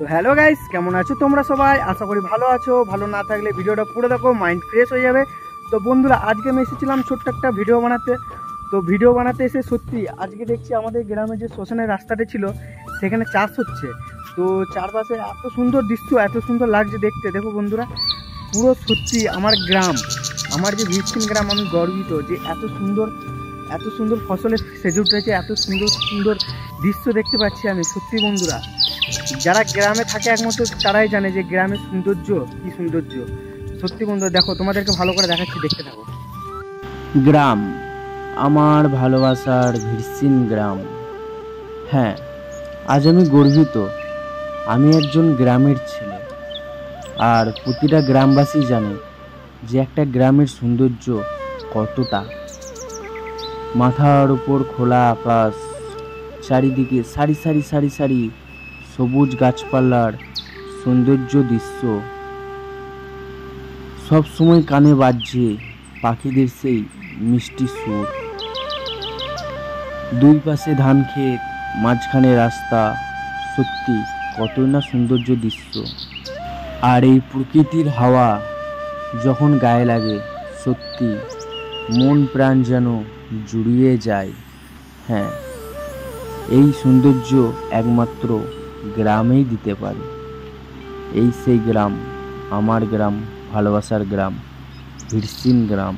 তো hello guys, কেমন আছো তোমরা সবাই? আশা করি ভালো আছো। ভালো না থাকলে ভিডিওটা পুরো দেখো, মাইন্ড ফ্রেশ হয়ে যাবে। তো বন্ধুরা, আজকে আমি এসেছিলাম ছোট্ট একটা ভিডিও বানাতে। তো ভিডিও বানাতে এসে সত্যি আজকে দেখছি আমাদের গ্রামে যে শ্মশানের রাস্তাটা ছিল সেখানে চাষ হচ্ছে। তো চারপাশে এত সুন্দর দৃশ্য, এত সুন্দর লাগছে দেখতে। দেখো বন্ধুরা, পুরো সত্যি আমার গ্রাম, আমার যে ভিকসিন গ্রাম, আমি গর্বিত যে এত সুন্দর ফসলে সেজে উঠেছে, এত সুন্দর সুন্দর দৃশ্য দেখতে পাচ্ছি আমি। সত্যি বন্ধুরা, যারা গ্রামে থাকে একমাত্র তারাই জানে যে গ্রামের সৌন্দর্য কি সৌন্দর্য। সত্যি বন্ধুরা, দেখো তোমাদেরকে ভালো করে দেখাচ্ছি, দেখতে থাকো। গ্রাম আমার ভালোবাসার ভিরসিন গ্রাম। হ্যাঁ, আজ আমি গর্বিত, আমি একজন গ্রামের ছেলে। আর প্রতিটা গ্রামবাসী জানে যে একটা গ্রামের সৌন্দর্য কতটা। মাথার উপর খোলা আকাশ, চারিদিকে সারি সারি সারি সারি সবুজ গাছপালার সৌন্দর্য দৃশ্য, সব সময় কানে বাজছে পাখিদের সেই মিষ্টি সুর। দুই পাশে ধান ক্ষেত, মাঝখানে রাস্তা, সত্যি কতই না সৌন্দর্য দৃশ্য। আর এই প্রকৃতির হাওয়া যখন গায়ে লাগে, সত্যি মন প্রাণ যেন জুড়িয়ে যায়। হ্যাঁ, এই সৌন্দর্য একমাত্র গ্রামেই দিতে পারে। এই সেই গ্রাম, আমার গ্রাম, ভালোবাসার গ্রাম, ভিরসিন গ্রাম।